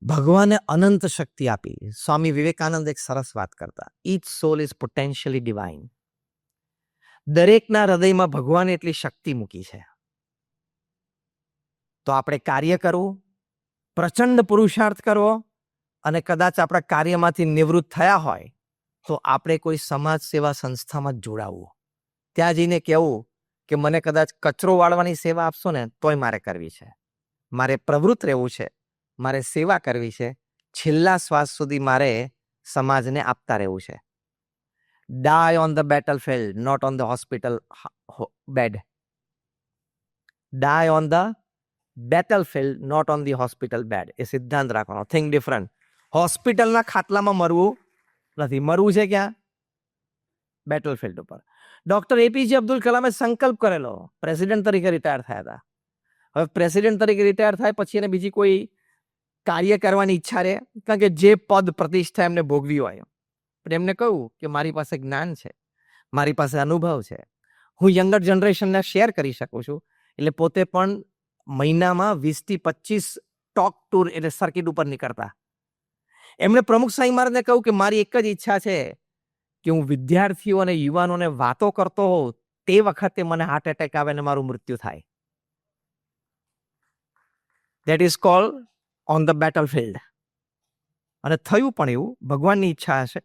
ભગવાને અનંત શક્તિ આપી. સ્વામી વિવેકાનંદ એક સરસ વાત કરતા, each soul is potentially divine. દરેકના હૃદયમાં ભગવાને એટલી શક્તિ મૂકી છે. તો આપણે કાર્ય કરવું, પ્રચંડ પુરુષાર્થ કરવો, અને કદાચ આપણા કાર્યમાંથી નિવૃત્ત થયા હોય તો આપણે કોઈ સમાજ સેવા સંસ્થામાં જોડાવવું. ત્યાં જઈને કહેવું કે મને કદાચ કચરો વાળવાની સેવા આપશો ને તોય મારે કરવી છે, મારે પ્રવૃત્ત રહેવું છે, મારે સેવા કરવી છે, છેલ્લા શ્વાસ સુધી મારે સમાજને આપતા રહેવું છે. Die on the battlefield, not on the hospital bed. Die on the battlefield, not on the hospital bed. એ સિદ્ધાંત રાખવાનો. Think different. હોસ્પિટલના ખાટલામાં મરવું નથી, મરવું છે ક્યાં? બેટલફિલ્ડ ઉપર. ડોક્ટર એપીજે અબ્દુલ કલામે સંકલ્પ કરેલો, પ્રેસિડેન્ટ તરીકે રિટાયર થયા હતા. હવે પ્રેસિડેન્ટ તરીકે રિટાયર થાય પછી એને બીજી કોઈ કાર્ય કરવાની ઈચ્છા રહે, કારણ કે જે પદ પ્રતિષ્ઠા એમને ભોગવી હોય. પણ એમને કહ્યું કે મારી પાસે જ્ઞાન છે, મારી પાસે અનુભવ છે, હું યંગર જનરેશનને શેર કરી શકું છું. એટલે પોતે પણ મહિનામાં 20 થી 25 ટોક ટૂર એટલે સર્કિટ ઉપર નીકળતા. એમણે પ્રમુખ સાંઈ મહારાજને કહ્યું કે મારી એક જ ઈચ્છા છે કે હું વિદ્યાર્થીઓ અને યુવાનોને વાતો કરતો હોઉં તે વખતે મને હાર્ટ એટેક આવે ને મારું મૃત્યુ થાય. That is called on the battlefield. અને થયું પણ એવું, ભગવાનની ઈચ્છા હશે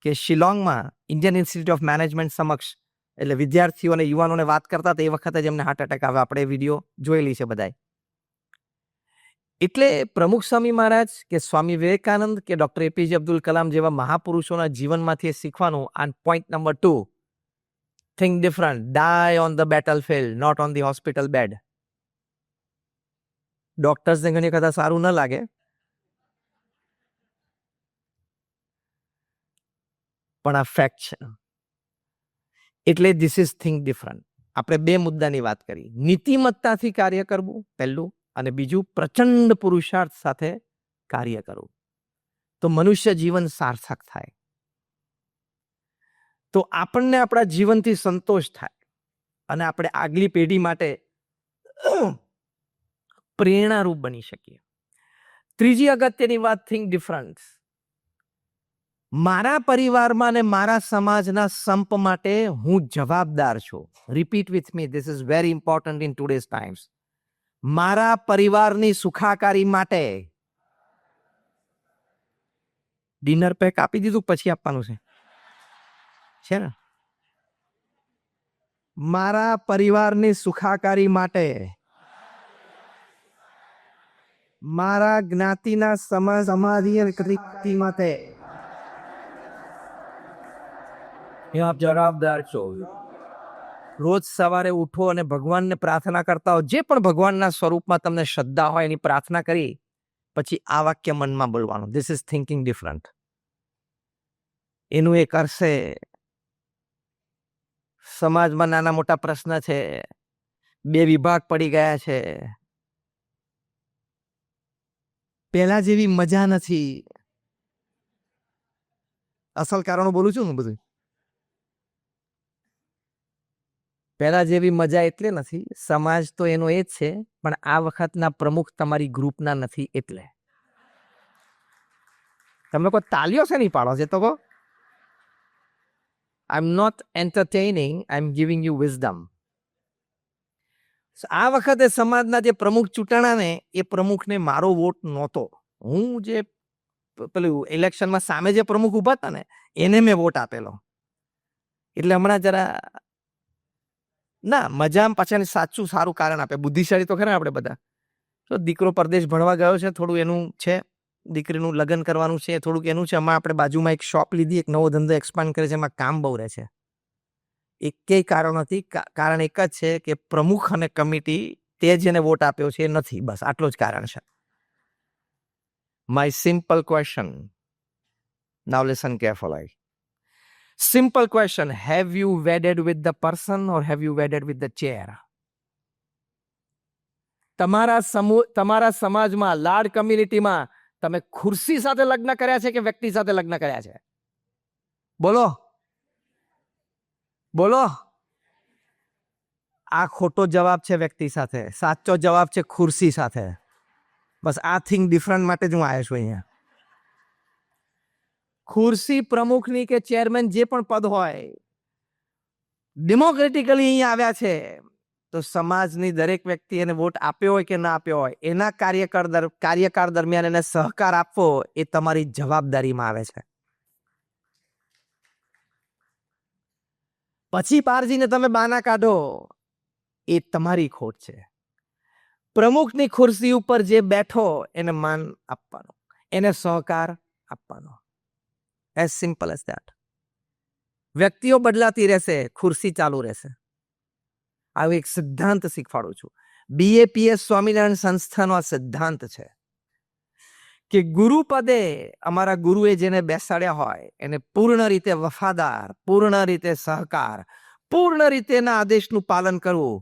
કે શિલોંગમાં ઇન્ડિયન ઇન્સ્ટિટ્યૂટ ઓફ મેનેજમેન્ટ સમક્ષ એટલે વિદ્યાર્થીઓ અને યુવાનોને વાત કરતા તે વખતે જ એમને હાર્ટ એટેક આવે. આપણે વિડીયો જોયેલી છે બધાએ. એટલે પ્રમુખ સ્વામી મહારાજ કે સ્વામી વિવેકાનંદ કે ડોક્ટર એપીજે અબ્દુલ કલામ જેવા મહાપુરુષોના જીવનમાંથી શીખવાનું. આ point number 2, think different. Die on the battlefield, not on the hospital bed. ડોક્ટર્સને ઘણી વખત સારું ન લાગે, પણ આ ફેક્ટ છે. એટલે ધીસ ઇઝ થિંક ડિફરન્ટ. આપણે 2 મુદ્દાની વાત કરી. નીતિમત્તાથી કાર્ય કરવું પહેલું, અને બીજું પ્રચંડ પુરુષાર્થ સાથે કાર્ય કરવું. તો મનુષ્ય જીવન સાર્થક થાય, તો આપણને આપણા જીવનથી સંતોષ થાય અને આપણે આગલી પેઢી માટે પ્રેરણારૂપ બની શકીએ. ત્રીજી અગત્યની વાત, થિંક ડિફરન્સ. મારા પરિવારમાં અને મારા સમાજના સંપ માટે હું જવાબદાર છું. Repeat with me, this is very important in today's times. મારા પરિવારની સુખાકારી માટે. ડિનર પેક આપી દીધું, પછી આપવાનું છે ને? મારા પરિવારની સુખાકારી માટે, મારા જ્ઞાતિના સમાજની માટે આપ જવાબદાર છો. રોજ સવારે ઉઠો અને ભગવાનને પ્રાર્થના કરતા હો. જે પણ ભગવાનના સ્વરૂપમાં તમને શ્રદ્ધા હોય એની પ્રાર્થના કરી પછી આ વાક્ય મનમાં બોલવાનું, ધીસ ઇઝ થિંકિંગ ડિફરન્ટ. એનું એક અર્થે સમાજમાં નાના મોટા પ્રશ્ન છે, 2 વિભાગ પડી ગયા છે, પહેલા જેવી મજા નથી. અસલ કારણો બોલું છું ને બધું. પહેલા જેવી મજા એટલે નથી, સમાજ તો એનો એ જ છે, પણ આ વખતના પ્રમુખ તમારી ગ્રુપના નથી. એટલે તમે કોઈ તાલીઓ છે નહીં પાડો છે તો કહો. I am not entertaining, I am giving you wisdom. આ વખતે સમાજના જે પ્રમુખ ચૂંટણા ને એ પ્રમુખને મારો વોટ નહોતો. હું જે પેલું ઇલેક્શનમાં સામે જે પ્રમુખ ઉભા હતા ને એને મેં વોટ આપેલો. એટલે હમણાં જરા ના મજામાં પાછા સાચું સારું કારણ આપે. બુદ્ધિશાળી તો ખરા આપણે બધા. તો દીકરો પરદેશ ભણવા ગયો છે, થોડું એનું છે, દીકરીનું લગ્ન કરવાનું છે, થોડુંક એનું છે. હમણાં આપણે બાજુમાં એક શોપ લીધી, એક નવો ધંધો એક્સપાન્ડ કરે છે, એમાં કામ બહુ રહે છે. એકેય કારણ નથી, કારણ એક જ છે કે પ્રમુખ અને કમિટી તે જેને વોટ આપ્યો છે એ નથી. બસ આટલું જ કારણ છે. My simple question, now listen carefully. Simple question. Have you wedded with the person or have you wedded with the chair? તમારા સમાજમાં, લાર્જ કમ્યુનિટીમાં તમે ખુરશી સાથે લગ્ન કર્યા છે કે વ્યક્તિ સાથે લગ્ન કર્યા છે? બોલો બોલો. આ ખોટો જવાબ છે વ્યક્તિ સાથે, સાચો જવાબ છે ખુરશી સાથે. બસ આ થિંગ ડિફરન્ટ માટે જ હું આવ્યો છું અહીંયા. ખુરશી પ્રમુખની કે ચેરમેન જે પણ પદ હોય, ડેમોક્રેટિકલી અહીંયા આવ્યા છે તો સમાજની દરેક વ્યક્તિ એને વોટ આપ્યો હોય કે ના આપ્યો હોય, એના કાર્યકાળ દરમિયાન એને સહકાર આપવો એ તમારી જવાબદારીમાં આવે છે. પછી પારજીને તમે બાના કાઢો એ તમારી ખોટ છે. પ્રમુખની ખુરશી ઉપર જે બેઠો એને માન આપવાનો, એને સહકાર આપવાનો. As simple as that. વ્યક્તિઓ બદલાતી રહેશે, ખુરશી ચાલુ રહેશે. આવો એક સિદ્ધાંત શીખવાડું છું. BAPS સ્વામિનારાયણ સંસ્થાનો આ સિદ્ધાંત છે કે ગુરુ પદે અમારા ગુરુએ જેને બેસાડ્યા હોય એને પૂર્ણ રીતે વફાદાર, પૂર્ણ રીતે સહકાર, પૂર્ણ રીતે એના આદેશનું પાલન કરવું.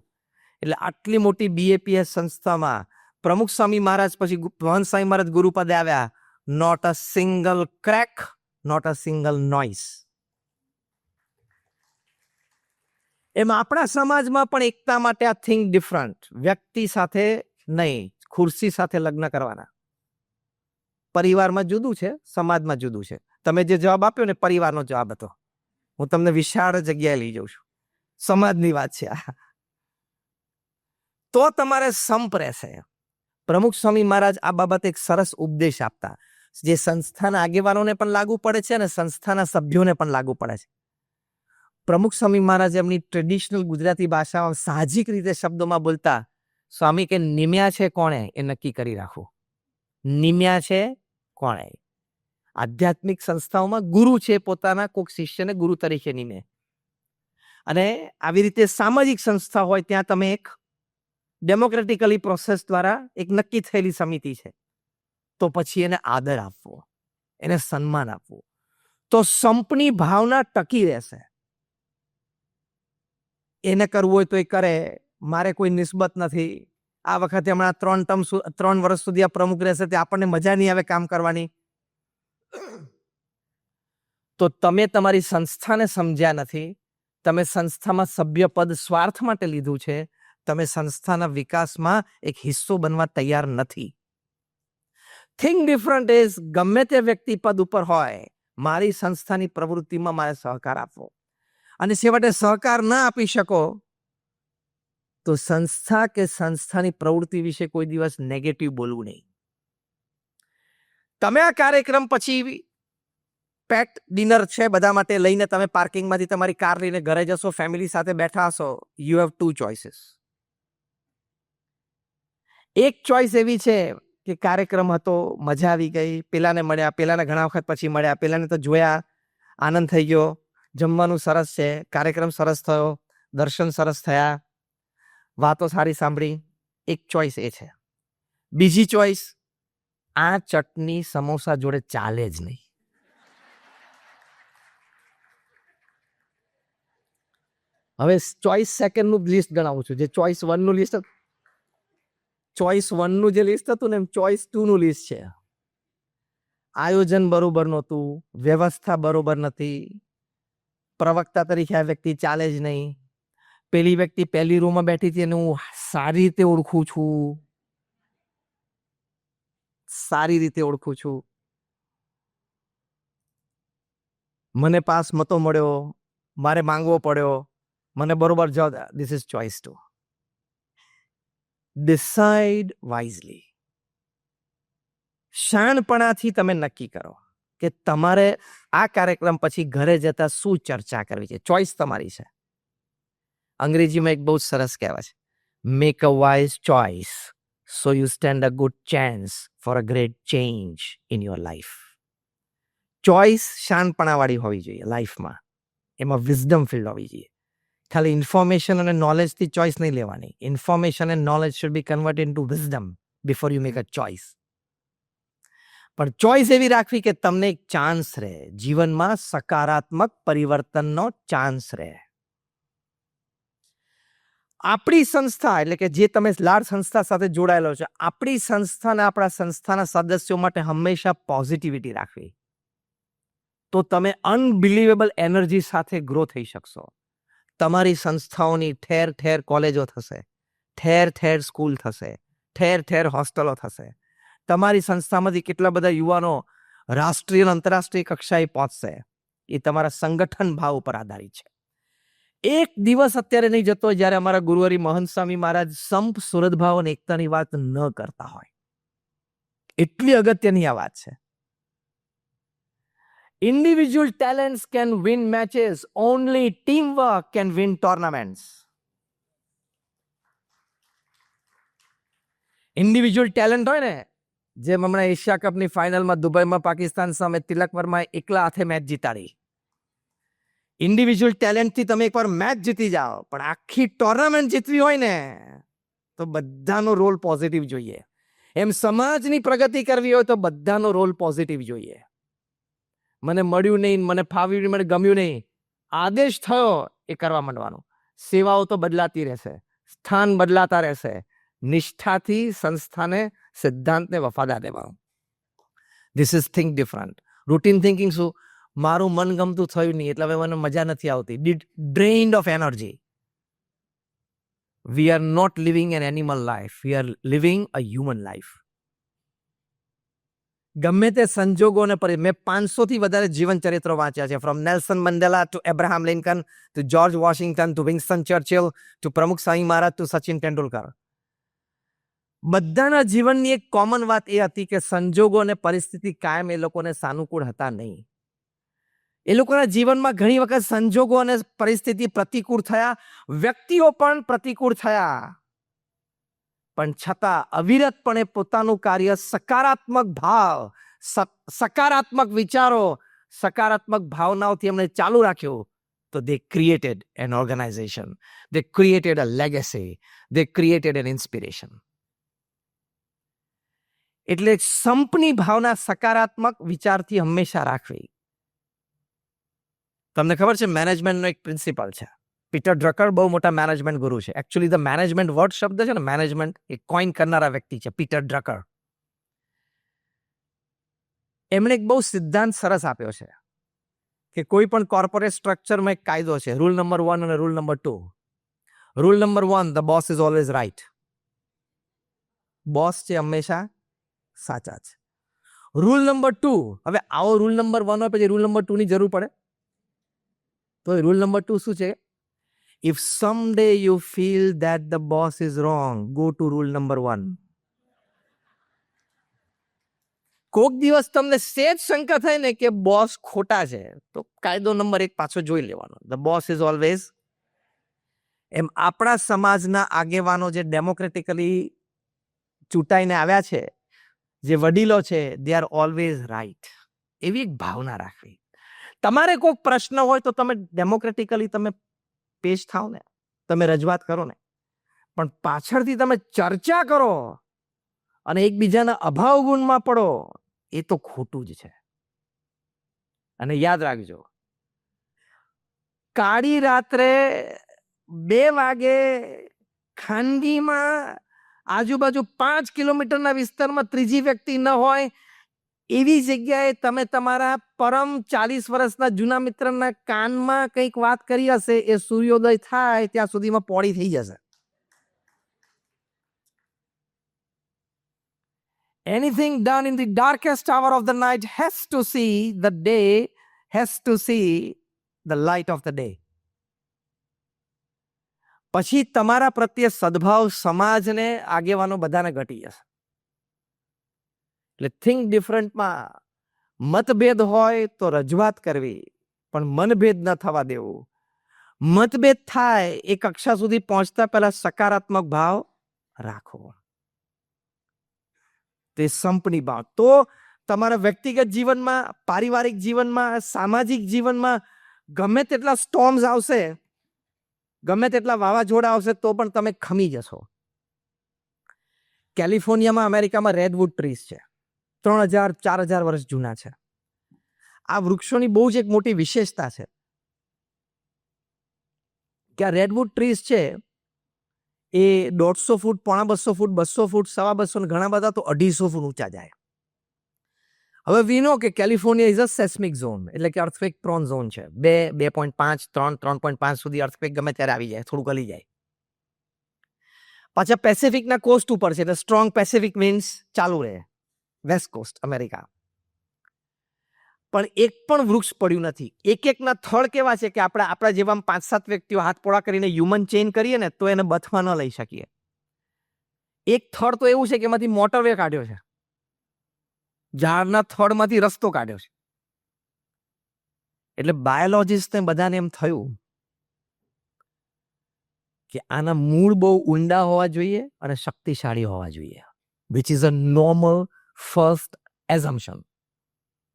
એટલે આટલી મોટી BAPS સંસ્થામાં પ્રમુખ સ્વામી મહારાજ પછી મહંત સ્વામી મહારાજ ગુરુ પદે આવ્યા. Not a single crack, not a single noise. એમ આપણા સમાજમાં પણ એકતા માટે આ થિંગ ડિફરન્ટ. વ્યક્તિ સાથે નહીં, ખુરશી સાથે લગ્ન કરવાના. પરિવારમાં જુદું છે, સમાજમાં જુદું છે. તમે જે જવાબ આપ્યો ને પરિવારનો જવાબ હતો. હું તમને વિશાળ જગ્યાએ લઈ જાઉં છું. સમાજની વાત છે આ. તો તમારે સંપ રહેશે. પ્રમુખ સ્વામી મહારાજ આ બાબતે એક સરસ ઉપદેશ આપતા, જે સંસ્થાના આગેવાનોને પણ લાગુ પડે છે અને સંસ્થાના સભ્યોને પણ લાગુ પડે છે. પ્રમુખ સ્વામી મહારાજ એમની ટ્રેડિશનલ ગુજરાતી ભાષામાં સાહજિક રીતે શબ્દોમાં બોલતા, સ્વામી કે નિમ્યા છે કોણે એ નક્કી કરી રાખવું. નિમ્યા છે કોણે? આધ્યાત્મિક સંસ્થાઓમાં ગુરુ છે પોતાના કોઈક શિષ્યને ગુરુ તરીકે નિમે. અને આવી રીતે સામાજિક સંસ્થા હોય ત્યાં તમે એક ડેમોક્રેટિકલી પ્રોસેસ દ્વારા એક નક્કી થયેલી સમિતિ છે, તો પછી એને આદર આપવો, એને સન્માન આપવું, તો સંપની ભાવના ટકી રહેશે. એને કરવું હોય તો એ કરે, મારે કોઈ નિસ્બત નથી. આ વખતે હમણાં 3 વર્ષ સુધી આ પ્રમુખ રહેશે તે આપણને મજા નહીં આવે કામ કરવાની. તો તમે તમારી સંસ્થાને સમજ્યા નથી. તમે સંસ્થામાં સભ્યપદ સ્વાર્થ માટે લીધું છે. તમે સંસ્થાના વિકાસમાં એક હિસ્સો બનવા તૈયાર નથી. થિંગ ડિફરન્ટ ઇઝ, ગમે તે વ્યક્તિ પદ ઉપર હોય, મારી સંસ્થાની પ્રવૃત્તિમાં મારે સહકાર આપવો. અને છેવટે સહકાર ના આપી શકો તો સંસ્થા કે સંસ્થાની પ્રવૃત્તિ વિશે કોઈ દિવસ નેગેટિવ બોલવું નહીં. તમે આ કાર્યક્રમ પછી પેટ ડિનર છે બધા માટે લઈને તમે પાર્કિંગમાંથી તમારી કાર લઈને ઘરે જશો, ફેમિલી સાથે બેઠા હશો. You have 2 choices. એક ચોઇસ એવી છે કે કાર્યક્રમ હતો, મજા આવી ગઈ, પેલાને મળ્યા, પેલાને ઘણા વખત પછી મળ્યા, પેલાને તો જોયા, આનંદ થઈ ગયો, જમવાનું સરસ છે, કાર્યક્રમ સરસ થયો, દર્શન સરસ થયા, વાતો સારી સાંભળી. એક ચોઇસ એ છે. બીજી ચોઇસ, આ ચટણી સમોસા જોડે ચાલે જ નહીં. હવે ચોઇસ સેકન્ડનું લિસ્ટ ગણાવું છું. જે ચોઇસ 1નું લિસ્ટ, ચોઇસ 1નું જે લિસ્ટ હતું ને એમ ચોઇસ 2નું લિસ્ટ છે. આયોજન બરોબર નહોતું, વ્યવસ્થા બરોબર નથી, પ્રવક્તા તરીકે આ વ્યક્તિ ચાલે જ નહીં, પેલી વ્યક્તિ પહેલી રૂમમાં બેઠી હતી અને હું સારી રીતે ઓળખું છું, મને પાસ મતો મળ્યો, મારે માંગવો પડ્યો, મને બરોબર જવાબ. This is choice 2. Decide wisely. શાણપણાથી તમે નક્કી કરો કે તમારે આ કાર્યક્રમ પછી ઘરે જતા શું ચર્ચા કરવી છે. ચોઇસ તમારી છે. અંગ્રેજીમાં એક બહુ સરસ કહેવાય છે, make a wise choice so you stand a good chance for a great change in your life. Choice શાણપણાવાળી હોવી જોઈએ લાઈફમાં. એમાં વિઝડમ ફિલ્ડ હોવી જોઈએ. ખાલી ઇન્ફોર્મેશન અને નોલેજથી ચોઇસ નહીં લેવાની. Information and knowledge should be converted into wisdom before you make a choice. પણ ચોઇસ એવી રાખવી કે તમને એક ચાન્સ રહે, જીવનમાં સકારાત્મક પરિવર્તનનો ચાન્સ રહે. આપણી સંસ્થા એટલે કે જે તમે લાડ સંસ્થા સાથે જોડાયેલો છો, આપણી સંસ્થાને આપણા સંસ્થાના સદસ્યો માટે હંમેશા પોઝિટિવિટી રાખવી. તો તમે અનબિલીવેબલ એનર્જી સાથે ગ્રો થઈ શકશો. તમારી સંસ્થાઓની ઠેર ઠેર કોલેજો થશે, ઠેર ઠેર સ્કૂલ થશે, ઠેર ઠેર હોસ્ટેલો થશે. તમારી સંસ્થામાંથી કેટલા બધા યુવાનો રાષ્ટ્રીય અને આંતરરાષ્ટ્રીય કક્ષાએ પહોંચશે એ તમારા સંગઠન ભાવ ઉપર આધારિત છે. એક દિવસ અત્યારે નહીં જતો જ્યારે અમારા ગુરુવરી મહંત સ્વામી મહારાજ સંપ સુરતભાવ અને એકતાની વાત ન કરતા હોય. એટલી અગત્યની આ વાત છે. Individual talents can win matches, only teamwork can win tournaments. Individual talent હોય ને, જેમ હમણાં એશિયા કપની ફાઇનલમાં દુબઈમાં પાકિસ્તાન સામે તિલક વર્માએ એકલા હાથે મેચ જીતાડી. ઇન્ડિવિજ્યુઅલ ટેલેન્ટથી તમે એકવાર મેચ જીતી જાઓ, પણ આખી ટોર્નામેન્ટ જીતવી હોય ને તો બધાનો રોલ પોઝિટિવ જોઈએ. એમ સમાજની પ્રગતિ કરવી હોય તો બધાનો રોલ પોઝિટિવ જોઈએ. મને મળ્યું નહીં, મને ફાવ્યું નહીં, મને ગમ્યું નહીં, આદેશ થયો એ કરવા માંડવાનું. સેવાઓ તો બદલાતી રહેશે, સ્થાન બદલાતા રહેશે. નિષ્ઠાથી સંસ્થાને, સિદ્ધાંતને વફાદાર રહેવાનું. This is think different. Routine thinking શું? મારું મન ગમતું થયું નહીં એટલે હવે મને મજા નથી આવતી. Drained of energy. We are not living an animal life, we are living a human life. ગમે તે સંજોગોને મેં 500 થી વધારે જીવન ચરિત્રો વાંચ્યા છે. From Nelson Mandela to Abraham Lincoln to George Washington to Winston Churchill to Pramukh Swami Maharaj to Sachin Tendulkar. બધાના જીવનની એક કોમન વાત એ હતી કે સંજોગો અને પરિસ્થિતિ કાયમ એ લોકોને સાનુકૂળ હતા નહીં. એ લોકોના જીવનમાં ઘણી વખત સંજોગો અને પરિસ્થિતિ પ્રતિકૂળ થયા, વ્યક્તિઓ પણ પ્રતિકૂળ થયા, પણ છતાં અવિરતપણે પોતાનું કાર્ય સકારાત્મક ભાવ, સકારાત્મક વિચારો, સકારાત્મક ભાવનાઓથી એમણે ચાલુ રાખ્યું. તો they created an organization, they created a legacy, they created an inspiration. એટલે સંપની ભાવના સકારાત્મક વિચારથી હંમેશા રાખવી. તમને ખબર છે મેનેજમેન્ટનો એક પ્રિન્સિપલ છે. પીટર ડ્રકર બહુ મોટા મેનેજમેન્ટ ગુરુ છે. એકચ્યુઅલી ધ મેનેજમેન્ટ વર્ડ શબ્દ છે ને, મેનેજમેન્ટ એ કોઈન કરનારા વ્યક્તિ છે પીટર ડ્રકર. એમણે એક બહુ સિદ્ધાંત સરસ આપ્યો છે કે કોઈ પણ કોર્પોરેટ સ્ટ્રક્ચરમાં એક કાયદો છે, રૂલ નંબર 1 અને rule number 2. Rule number 1, the boss is always right. Boss છે હંમેશા સાચા છે. રૂલ નંબર 2, હવે આવો રૂલ નંબર 1 હોય પછી રૂલ નંબર 2 ની જરૂર પડે? તો રૂલ નંબર 2 શું છે? If someday you feel that the boss is wrong, go to rule number 1. કોક દિવસ તમને સેજ શંકા થાય ને કે બોસ ખોટા છે, તો કાયદો નંબર 1 પાછો જોઈ લેવાનો. The boss is always. એમ આપણા સમાજના આગેવાનો જે ડેમોક્રેટિકલી ચૂંટાઈને આવ્યા છે, જે વડીલો છે, they are always right. એવી એક ભાવના રાખવી. તમારે કોઈક પ્રશ્ન હોય તો તમે ડેમોક્રેટિકલી તમે પેશ થાવ ને, તમે રજૂઆત કરો ને, પણ પાછળથી તમે ચર્ચા કરો અને એકબીજાના અભાવ ગુણમાં પડો, એ તો ખોટું જ છે. અને યાદ રાખજો, કાળી રાત્રે 2 વાગે ખાનગીમાં આજુબાજુ 5 કિલોમીટરના વિસ્તારમાં ત્રીજી વ્યક્તિ ન હોય એવી જગ્યાએ તમે તમારા પરમ 40 વર્ષના જૂના મિત્રના કાનમાં કંઈક વાત કરી હશે, એ સૂર્યોદય થાય ત્યાં સુધીમાં પોળી થઈ જશે. Anything done in the darkest hour of the night has to see the day, has to see the light of the day. પછી તમારા પ્રત્યે સદભાવ સમાજને, આગેવાનો બધાને ઘટી જશે. એટલે થિંક ડિફરન્ટમાં મતભેદ હોય તો રજૂઆત કરવી, પણ મનભેદ ન થવા દેવું. મતભેદ થાય એ કક્ષા સુધી પહોંચતા પહેલા સકારાત્મક ભાવ રાખવો. તે સંપની ભાવ તો તમારા વ્યક્તિગત જીવનમાં, પારિવારિક જીવનમાં, સામાજિક જીવનમાં ગમે તેટલા સ્ટોર્મ્સ આવશે, ગમે તેટલા વાવાઝોડા આવશે, તો પણ તમે ખમી જશો. કેલિફોર્નિયામાં, અમેરિકામાં રેડવુડ ટ્રીઝ છે, 3000-4000 વર્ષ જૂના છે. આ વૃક્ષોની બહુ જ એક મોટી વિશેષતા છે કે આ રેડવુડ ટ્રીઝ છે એ 150 ફૂટ, 250 ફૂટ, 200 ફૂટ, 250 ઘણા બધા તો 250 ફૂટ ઊંચા જાય. હવે વી નો કે California is a seismic zone, એટલે કે અર્થક્વેક પ્રોન ઝોન છે. 2, 2.5, 3, 3.5 સુધી અર્થક્વેક ગમે ત્યારે આવી જાય, થોડુંક હલી જાય. પાછા પેસિફિકના કોસ્ટ ઉપર છે એટલે સ્ટ્રોંગ પેસિફિક વિન્ડ્સ ચાલુ રહે. West coast America. પણ એક પણ વૃક્ષ પડ્યું નથી. એક એકના થડ કેવા છે કે આપણા જેવા 5-7 વ્યક્તિઓ હાથ પોળા કરીને હ્યુમન ચેઇન કરીએ ને તો એને બથવા ન લઈ શકીએ. એક થડ તો એવું છે કે એમાંથી મોટરવે કાઢ્યો છે, ઝાડના થડમાંથી રસ્તો કાઢ્યો છે. એટલે બાયોલોજીસ્ટને બધાને એમ થયું કે આના મૂળ બહુ ઊંડા હોવા જોઈએ અને શક્તિશાળી હોવા જોઈએ, which is a normal first assumption.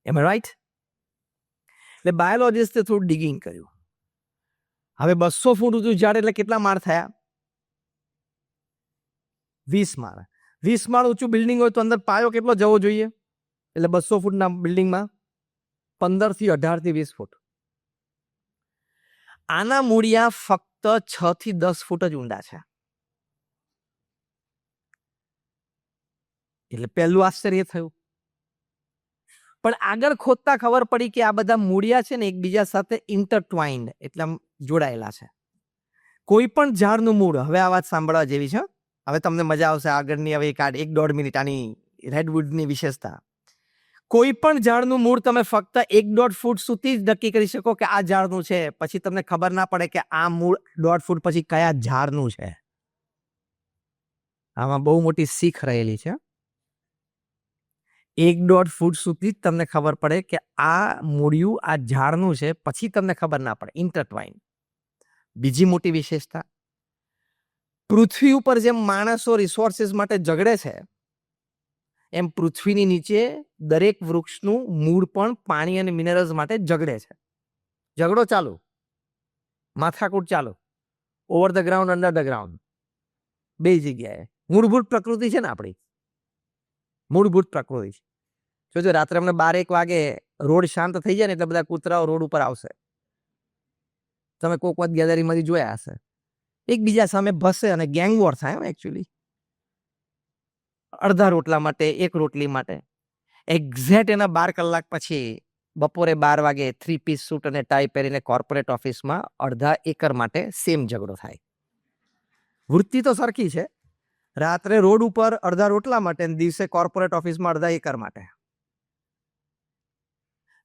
Am right? એટલે બાયોલોજીસ્ટે થોડું ડિગિંગ કર્યું. હવે 200 ફૂટ ઊંચું ઝાડ એટલે કેટલા માળ થયા? 20 માળ. 20 માળ ઊંચું બિલ્ડિંગ હોય તો અંદર પાયો કેટલો જવો જોઈએ? એટલે 200 ફૂટના બિલ્ડિંગમાં 15 થી 18 થી 20 ફૂટ. આના મૂળિયા ફક્ત 6 થી 10 ફૂટ જ ઊંડા છે. એટલે પહેલું આશ્ચર્ય થયું. પણ આગળ ખોદતા ખબર પડી કે આ બધા મૂળિયા છે ને એકબીજા સાથે ઇન્ટરટ્વાઇન્ડ, એટલે આમ જોડાયેલા છે. કોઈ પણ ઝાડનું મૂળ, હવે આ વાત સાંભળવા જેવી છે, હવે તમને મજા આવશે આગળની. હવે 1-1.5 મિનિટ આની રેડવુડની વિશેષતા. કોઈ પણ ઝાડનું મૂળ તમે ફક્ત 1-1.5 ફૂટ સુધી જ નક્કી કરી શકો કે આ ઝાડનું છે, પછી તમને ખબર ના પડે કે આ મૂળ 1.5 ફૂટ પછી કયા ઝાડનું છે. આમાં બહુ મોટી શીખ રહેલી છે. 1-1.5 ફૂટ સુધી જ તમને ખબર પડે કે આ મૂળિયું આ ઝાડનું છે, પછી તમને ખબર ના પડે. ઇન્ટરટ્વાઇન. બીજી મોટી વિશેષતા, પૃથ્વી ઉપર જેમ માણસો રિસોર્સિસ માટે ઝઘડે છે, એમ પૃથ્વીની નીચે દરેક વૃક્ષનું મૂળ પણ પાણી અને મિનરલ્સ માટે ઝઘડે છે. ઝઘડો ચાલુ, માથાકૂટ ચાલુ, over the ground, under the ground, બે જગ્યાએ. મૂળભૂત પ્રકૃતિ છે ને આપણી, મૂળભૂત પ્રકૃતિ છે. જોજો રાત્રે અમને 12-1 વાગે રોડ શાંત થઈ જાય ને એટલે બધા કૂતરાઓ રોડ ઉપર આવશે. તમે કોક વાત ગેલેરીમાંથી જોયા હશે. એકબીજા સામે ભસે અને ગેંગ વોર થાય. એકચ્યુઅલી અડધા રોટલા માટે, એક રોટલી માટે. એક્ઝેક્ટ એના 12 કલાક પછી બપોરે 12 વાગે 3 પીસ સૂટ અને ટાઈ પહેરીને કોર્પોરેટ ઓફિસમાં અડધા એકર માટે સેમ ઝઘડો થાય. વૃત્તિ તો સરખી છે. રાત્રે રોડ ઉપર અડધા રોટલા માટે, દિવસે કોર્પોરેટ ઓફિસમાં અડધા એકર માટે.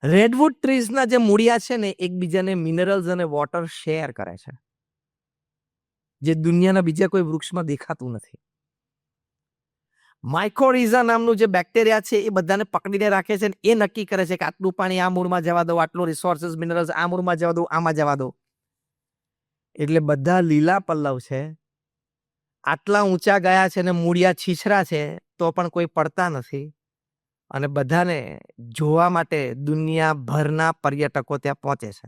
રેડવુડ ટ્રીઝના જે મૂળિયા છે ને એકબીજાને મિનરલ્સ અને વોટર શેર કરે છે, જે દુનિયાના બીજા કોઈ વૃક્ષમાં દેખાતું નથી. માઇકોરિઝા નામનું જે બેક્ટેરિયા છે એ બધાને પકડીને રાખે છે, એ નક્કી કરે છે કે આટલું પાણી આ મૂળમાં જવા દો, આટલું રિસોર્સિસ મિનરલ્સ આ મૂળમાં જવા દો, આમાં જવા દો. એટલે બધા લીલા પલ્લવ છે, આટલા ઊંચા ગયા છે ને મૂળિયા છીછરા છે તો પણ કોઈ પડતા નથી. અને બધાને જોવા માટે દુનિયાભરના પર્યટકો ત્યાં પહોંચે છે.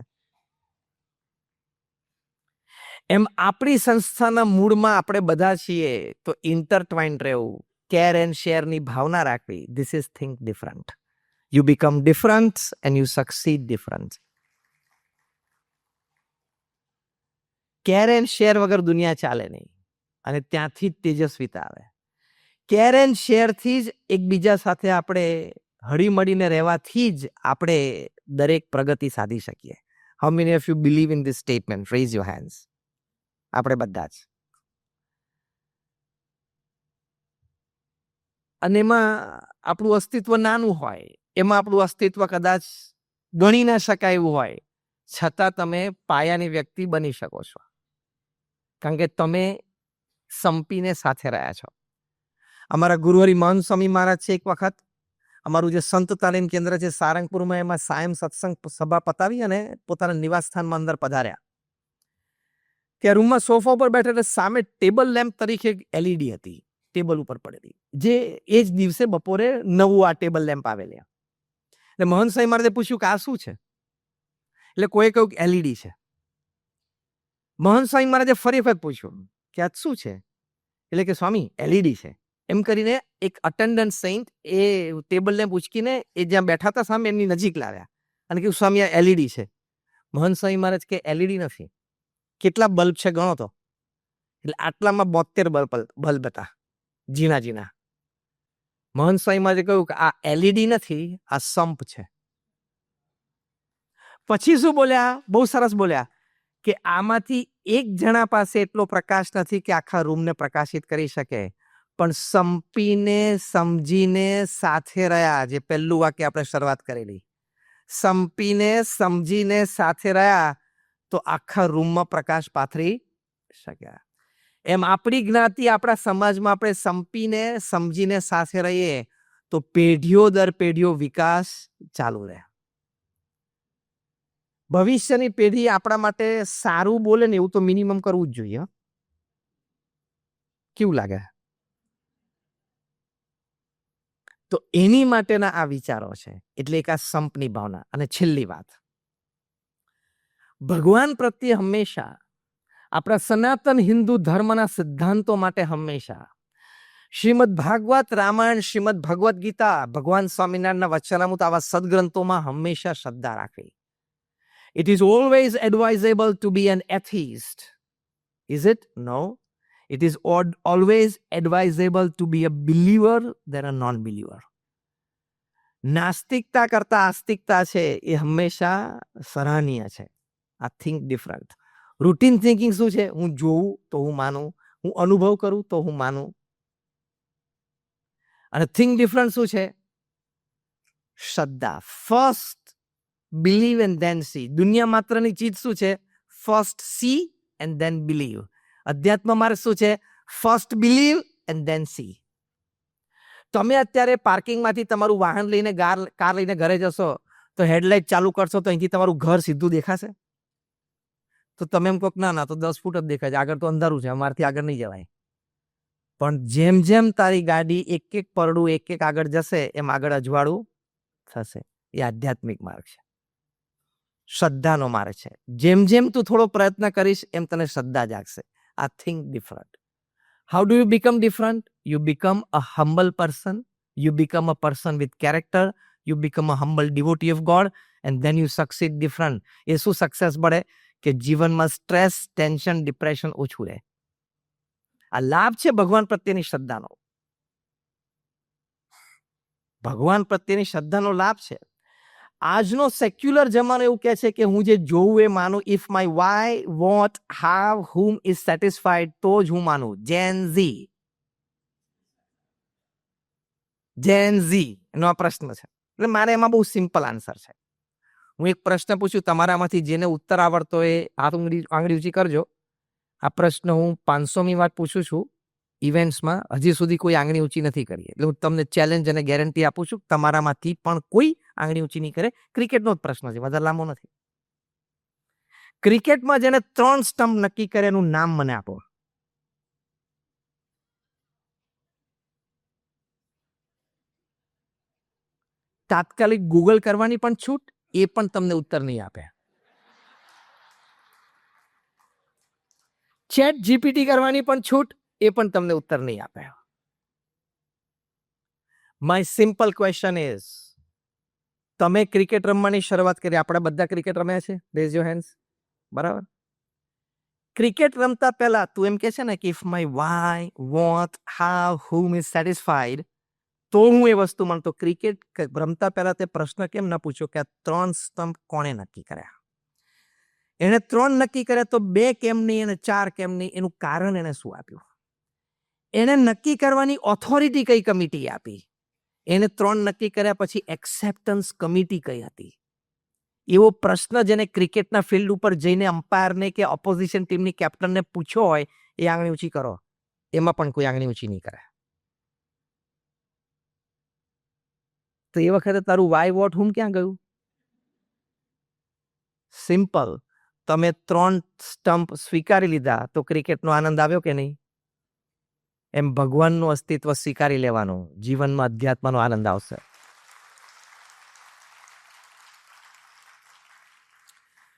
એમ આપણી સંસ્થાના મૂળમાં આપણે બધા છીએ તો ઇન્ટરટ્વાઇન્ડ રહેવું, કેર એન્ડ શેરની ભાવના રાખવી. This is think different. You become different and you succeed different. Care and share વગર દુનિયા ચાલે નહીં, અને ત્યાંથી જ તેજસ્વીતા આવે. કેર એન્ડ શેરથી જ એકબીજા સાથે આપણે હળીમળીને રહેવાથી જ આપણે દરેક પ્રગતિ સાધી શકીએ. How many of you believe in this statement? Rays your hands. આપણે બધા જ. અને એમાં આપણું અસ્તિત્વ નાનું હોય, એમાં આપણું અસ્તિત્વ કદાચ ગણી ના શકાય એવું હોય, છતાં તમે પાયાની વ્યક્તિ બની શકો છો, કારણ કે તમે સંપીને સાથે રહ્યા છો. અમારા ગુરુહરિ મહંત સ્વામી મહારાજ છે, એક વખત અમારું જે સંત તાલીમ કેન્દ્ર છે સારંગપુરમાં, એમાં સાયમ સત્સંગ સભા પતાવી અને પોતાના નિવાસ સ્થાનમાં અંદર પધાર્યા. ત્યાં રૂમમાં સોફા ઉપર બેઠા એટલે સામે ટેબલ લેમ્પ તરીકે એલઈડી હતી ટેબલ ઉપર પડેલી, જે એ જ દિવસે બપોરે નવું આ ટેબલ લેમ્પ આવેલી. એટલે મહંત સ્વામી મહારાજે પૂછ્યું કે આ શું છે? એટલે કોઈ કહ્યું કે એલઈડી છે. મહંત સ્વામી મહારાજે ફરી વખત પૂછ્યું કે આ શું છે? એટલે કે સ્વામી એલઈડી છે. એમ કરીને એક અટેન્ડન્ટ સેન્ટ એ ટેબલ લેમ્પ ઉચકીને એ જ્યાં બેઠા હતા સામે એમની નજીક લાવ્યા અને કહ્યું સ્વામી આ એલઈડી છે. મહંત સ્વામી મહારાજ કે એલઈડી નથી. કેટલા બલ્બ છે ગણો તો. એટલે આટલામાં 72 બલ્બ હતા, ઝીણા ઝીણા. મહંત સ્વામી મહારાજે કહ્યું કે આ એલઈડી નથી, આ સંપ છે. પછી શું બોલ્યા? બહુ સરસ બોલ્યા કે આમાંથી એક જણા પાસે એટલો પ્રકાશ નથી કે આખા રૂમને પ્રકાશિત કરી શકે, પણ સંપીને સમજીને સાથે રહ્યા, જે પહેલું વાક્ય આપણે શરૂઆત કરેલી, સંપીને સમજીને સાથે રહ્યા તો આખા રૂમમાં પ્રકાશ પાથરી શક્યા. એમ આપણી જ્ઞાતિ, આપણા સમાજમાં આપણે સંપીને સમજીને સાથે રહીએ તો પેઢીઓ દર પેઢીઓ વિકાસ ચાલુ રહે. ભવિષ્યની પેઢી આપણા માટે સારું બોલે ને એવું તો મિનિમમ કરવું જ જોઈએ. કેવું લાગે? તો એની માટેના આ વિચારો છે. એટલે એક આ સંપની ભાવના. અને છેલ્લી વાત, ભગવાન પ્રત્યે હંમેશા આપણા સનાતન હિન્દુ ધર્મના સિદ્ધાંતો માટે હંમેશા શ્રીમદ ભાગવત રામાયણ, શ્રીમદ ભગવદ્ ગીતા, ભગવાન સ્વામિનારાયણના વચનામૃત આવા સદગ્રંથોમાં હંમેશા શ્રદ્ધા રાખવી. It is always advisable to be an atheist. Is it? No. It is always advisable to be a believer than a non-believer. નાસ્તિકતા કરતા આસ્તિકતા છે એ હંમેશા સરાહનીય છે. આ થિંક ડિફરન્ટ. રૂટીન થિંકિંગ શું છે? હું જોઉં તો હું માનું, હું અનુભવ કરું તો હું માનું. અને થિંક ડિફરન્ટ શું છે? શ્રદ્ધા. First believe and then see. દુનિયા માત્રની ચીજ શું છે? First see and then believe. અધ્યાત્મ માર્ગ શું છે? First believe and then see. તમે અત્યારે પાર્કિંગમાંથી તમારું વાહન લઈને કાર લઈને ઘરે જશો તો હેડલાઇટ ચાલુ કરશો તો અહીંથી તમારું ઘર સીધું દેખાશે? તો તમે એમ કહો ના તો 10 ફૂટ જ દેખાય છે, આગળ તો અંધારું છે, અમારથી આગળ નહીં જવાય. પણ જેમ જેમ તારી ગાડી એક એક પરડું એક એક આગળ જશે એમ આગળ અજવાળું થશે. એ આધ્યાત્મિક માર્ગ છે, શ્રદ્ધાનો માર્ગ છે. જેમ જેમ તું થોડો પ્રયત્ન કરીશ એમ તને શ્રદ્ધા જાગશે. આ think different. How do you become different? You become a humble person. You become a person with character. You become a humble devotee of God. And then you succeed different. એ શું સક્સેસ મળે? કે જીવનમાં stress, tension, depression ઓછું રહે. આ લાભ છે ભગવાન પ્રત્યેની શ્રદ્ધાનો. ભગવાન પ્રત્યેની શ્રદ્ધાનો લાભ છે. આજનો સેક્યુલર જમાનો એવું કહે છે કે હું જે જોઉં એ માનું. If my why, what, how, whom is satisfied તો જ હું માનું. જેન ઝી એનો આ પ્રશ્ન છે. એટલે મારે એમાં બહુ સિમ્પલ આન્સર છે. હું એક પ્રશ્ન પૂછું, તમારામાંથી જેને ઉત્તર આવડતો એ આંગળી ઊંચી કરજો. આ પ્રશ્ન હું 500મી વાર પૂછું છું ઇવેન્ટ્સમાં, હજી સુધી કોઈ આંગળી ઊંચી નથી કરી. એટલે હું તમને ચેલેન્જ અને ગેરંટી આપું છું, તમારામાંથી પણ કોઈ આંગળી ઊંચી નહીં કરે. ક્રિકેટનો જ પ્રશ્ન છે, વધારે લાંબો નથી. ક્રિકેટમાં જેને 3 સ્ટમ્પ નક્કી કરે એનું નામ મને આપો. તાત્કાલિક ગૂગલ કરવાની પણ છૂટ, એ પણ તમને ઉત્તર નહીં આપે. ચેટ જીપીટી કરવાની પણ છૂટ, એ પણ તમને ઉત્તર નહીં આપે. માય સિમ્પલ ક્વેશ્ચન ઇઝ, તમે ક્રિકેટ રમવાની શરૂઆત કરી, આપણે બધા ક્રિકેટ રમ્યા છે? Raise your hands. બરાબર. ક્રિકેટ રમતા પહેલા તું એમ કે છે ને કે if my why, what, how, whom is satisfied તો હું એ વસ્તુ માનતો. ક્રિકેટ રમતા પહેલા તે પ્રશ્ન કેમ ન પૂછ્યો કે આ 3 સ્ટમ્પ કોણે નક્કી કર્યા? એને 3 નક્કી કર્યા તો 2 કેમ નહીં અને 4 કેમ નહીં? એનું કારણ એને શું આપ્યું? એને નક્કી કરવાની ઓથોરિટી કઈ કમિટી આપી? એને 3 નક્કી કર્યા પછી એક્સેપ્ટન્સ કમિટી કઈ હતી? એવો પ્રશ્ન જેને ક્રિકેટના ફિલ્ડ ઉપર જઈને અમ્પાયરને કે ઓપોઝિશન ટીમની કેપ્ટનને પૂછ્યો હોય એ આંગળી ઊંચી કરો. એમાં પણ કોઈ આંગળી ઊંચી નહીં કરે. તો એ વખતે તારું વાય, વોટ, હુમ ક્યાં ગયું? સિમ્પલ. તમે 3 સ્ટમ્પ સ્વીકારી લીધા તો ક્રિકેટનો આનંદ આવ્યો કે નહીં? એમ ભગવાનનું અસ્તિત્વ સ્વીકારી લેવાનું, જીવનમાં અધ્યાત્મનો આનંદ આવશે.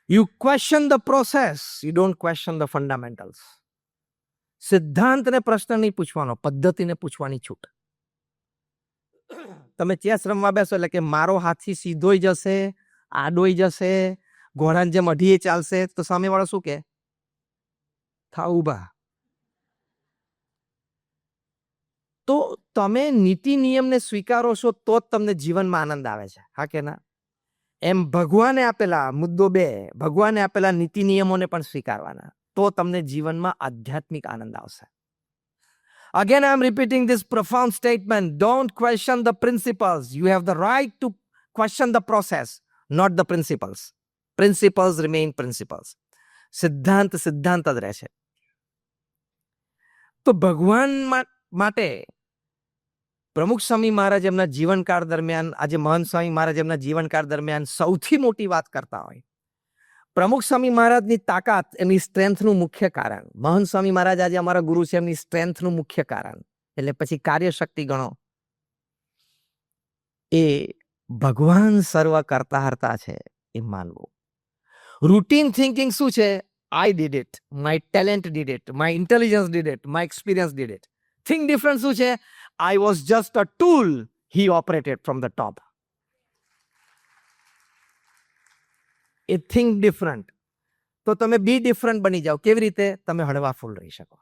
You question the process, you don't question the fundamentals. સિદ્ધાંતને પ્રશ્ન નહીં પૂછવાનો, પદ્ધતિને પૂછવાની છૂટ. તમે ચેસ રમવા બેસો એટલે કે મારો હાથી સીધોય જશે, આડોય જશે, ઘોડાની જેમ અઢીએ ચાલશે, તો સામેવાળો શું કે? થાવ ઊભા. તો તમે નીતિ નિયમને સ્વીકારો છો તો જ તમને જીવનમાં આનંદ આવે છે, હા કે ના? એમ ભગવાને આપેલા, મુદ્દો 2, ભગવાને આપેલા નીતિ નિયમોને પણ સ્વીકારવાના, તો તમને જીવનમાં આધ્યાત્મિક આનંદ આવશે. Again, I'm repeating this profound statement. Don't question the principles. You have the right to question the process, not the principles. Principles remain principles. સિદ્ધાંત સિદ્ધાંત જ રહેશે. તો ભગવાન માટે પ્રમુખ સ્વામી મહારાજ એમના જીવનકાળ દરમિયાન, આજે મહંત સ્વામી મહારાજ એમના જીવનકાળ દરમિયાન સૌથી મોટી વાત કરતા હોય. પ્રમુખ સ્વામી મહારાજની તાકાત, એમની સ્ટ્રેન્થનું મુખ્ય કારણ. મહંત સ્વામી મહારાજ આજે અમારા ગુરુ છે, એમની સ્ટ્રેન્થનું મુખ્ય કારણ. એટલે પછી કાર્યશક્તિ ગણો. એ ભગવાન સર્વ કરતા હરતા છે એ માનવું. રૂટીન થિંકિંગ શું છે? I did it, my talent did it, my intelligence did it, my experience did it. Think different શું છે? I was just a tool. He operated from the top. A think different. તો તમે બી different બની જાઓ. કેવી રીતે? તમે હળવા ફૂલ રહી શકો.